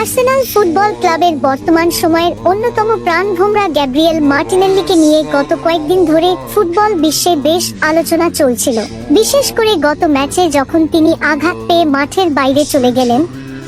Arsenal football ক্লাবের বর্তমান সময়ের অন্যতম প্রাণভোমরা গ্যাব্রিয়েল মার্টিনেল্লিকে নিয়ে গত কয়েকদিন ধরে ফুটবল বিশ্বে বেশ আলোচনা চলছিল। বিশেষ করে গত ম্যাচে যখন তিনি আঘাত পেয়ে মাঠের বাইরে চলে গেলেন,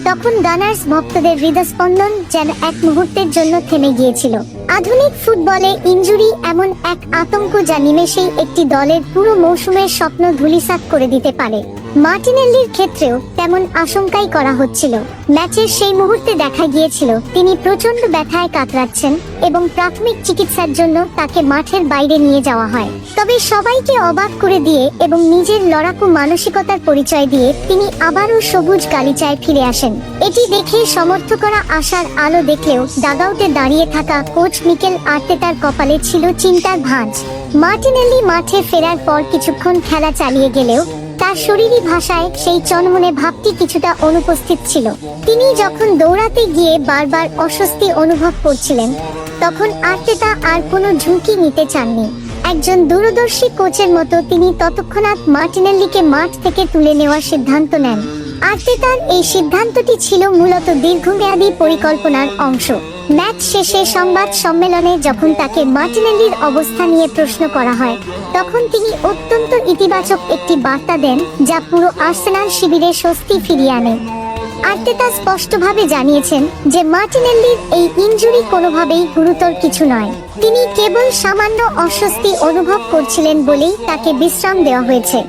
তখন গানার্স ভক্তদের হৃদস্পন্দন যেন এক মুহূর্তের জন্য থেমে গিয়েছিল। আধুনিক ফুটবলে ইনজুরি এমন এক আতঙ্ক যা নিমেষেই একটি দলের পুরো মৌসুমের স্বপ্ন ধূলিসাৎ করে দিতে পারে। মার্টিনেল্লির ক্ষেত্রেও তেমন আশঙ্কাই করা হচ্ছিল। ম্যাচের সেই মুহূর্তে দেখা গিয়েছিল তিনি প্রচন্ড ব্যথায় কাতরাচ্ছেন এবং প্রাথমিক চিকিৎসার জন্য তাকে মাঠের বাইরে নিয়ে যাওয়া হয়। তবে সবাইকে অবাক করে দিয়ে এবং নিজের লড়াকু মানসিকতার পরিচয় দিয়ে তিনি আবারও সবুজ গালিচায় ফিরে আসেন। এটি দেখে সমর্থকরা আশার আলো দেখলেও ডাগআউটে দাঁড়িয়ে থাকা কোচ মিকেল আর্তেতার কপালে ছিল চিন্তার ভাঁজ। মার্টিনেল্লি মাঠে ফেরার পর কিছুক্ষণ খেলা চালিয়ে গেলেও তার শরীরী ভাষায় সেই চনমনে ভাবটি কিছুটা অনুপস্থিত ছিল। তিনি যখন দৌড়াতে গিয়ে বারবার অস্বস্তি অনুভব করছিলেন, তখন আর্তেতা আর কোনো ঝুঁকি নিতে চাননি। একজন দূরদর্শী কোচের মতো তিনি তৎক্ষণাৎ মার্টিনেল্লিকে মাঠ থেকে তুলে নেওয়ার সিদ্ধান্ত নেন। আর্তেতার এই সিদ্ধান্তটি ছিল মূলত দীর্ঘমেয়াদী পরিকল্পনার অংশ। ম্যাচ শেষে সংবাদ সম্মেলনে যখন তাকে মার্টিনেল্লির অবস্থা নিয়ে প্রশ্ন করা হয়, তখন তিনি অত্যন্ত ইতিবাচক একটি বার্তা দেন, যা পুরো আর্সেনাল শিবিরে স্বস্তি ফিরিয়ে আনে। আর্তেতা স্পষ্টভাবে জানিয়েছেন যে মার্টিনেল্লির এই ইনজুরি কোনোভাবেই গুরুতর কিছু নয়। তিনি কেবল সামান্য অস্বস্তি অনুভব করছিলেন বলেই তাকে বিশ্রাম দেওয়া হয়েছে।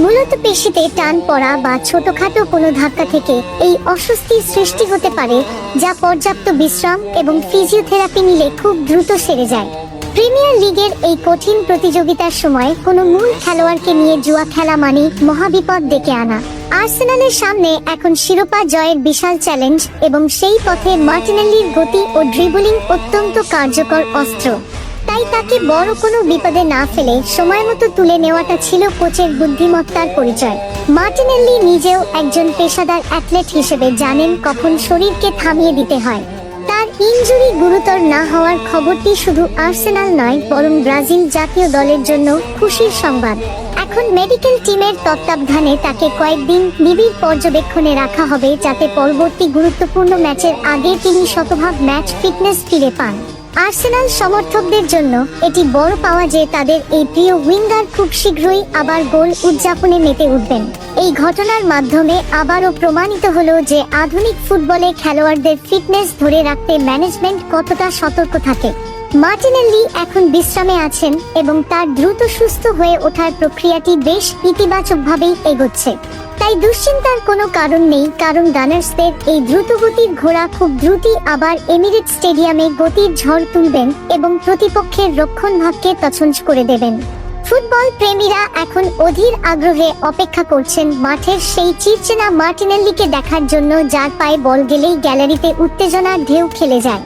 মূলত পেশিতে টান পড়া বা ছোটখাটো কোনো ধাক্কা থেকে এই অস্বস্তির সৃষ্টি হতে পারে, যা পর্যাপ্ত বিশ্রাম এবং ফিজিওথেরাপি নিলে খুব দ্রুত সেরে যায়। প্রিমিয়ার লিগের এই কঠিন প্রতিযোগিতার সময় কোনো মূল খেলোয়াড়কে নিয়ে জুয়া খেলা মানে মহাবিপদ ডেকে আনা। আর্সেনালের সামনে এখন শিরোপা জয়ের বিশাল চ্যালেঞ্জ এবং সেই পথে মার্টিনেল্লির গতি ও ড্রিবলিং অত্যন্ত কার্যকর অস্ত্র। তাই তাকে বড় কোনো বিপদে না ফেলে সময়মতো তুলে নেওয়াটা ছিল কোচের বুদ্ধিমত্তার পরিচয়। মার্টিনেল্লি নিজেও একজন পেশাদার অ্যাথলেট হিসেবে জানেন কখন শরীরকে থামিয়ে দিতে হয়। তার ইনজুরি গুরুতর না হওয়ার খবরটি শুধু আর্সেনাল নয়, বরং ব্রাজিল জাতীয় দলের জন্য খুশির সংবাদ। এখন মেডিকেল টিমের তত্ত্বাবধানে তাকে কয়েকদিন নিবিড় পর্যবেক্ষণে রাখা হবে, যাতে পরবর্তী গুরুত্বপূর্ণ ম্যাচের আগে তিনি শতভাগ ম্যাচ ফিটনেস ফিরে পান। আর্সেনাল সমর্থকদের জন্য এটি বড় পাওয়া যে তাদের এই প্রিয় উইঙ্গার খুব শীঘ্রই আবার গোল উদযাপনে মেতে উঠবেন। এই ঘটনার মাধ্যমে আবারও প্রমাণিত হলো যে আধুনিক ফুটবলে খেলোয়াড়দের ফিটনেস ধরে রাখতে ম্যানেজমেন্ট কতটা সতর্ক থাকে। মার্টিনেল্লি এখন বিশ্রামে আছেন এবং তার দ্রুত সুস্থ হয়ে ওঠার প্রক্রিয়াটি বেশ ইতিবাচকভাবেই এগোচ্ছে। তাই দুশ্চিন্তার কোনো কারণ নেই, কারণ গানার্সদের এই দ্রুতগতির ঘোড়া খুব দ্রুতই আবার এমিরেটস স্টেডিয়ামে গতির ঝড় তুলবেন এবং প্রতিপক্ষের রক্ষণভাগকে তছনছ করে দেবেন। ফুটবল প্রেমীরা এখন অধীর আগ্রহে অপেক্ষা করছেন মাঠের সেই চিরচেনা মার্টিনেল্লিকে দেখার জন্য, যার পায়ে বল গেলেই গ্যালারিতে উত্তেজনার ঢেউ খেলে যায়।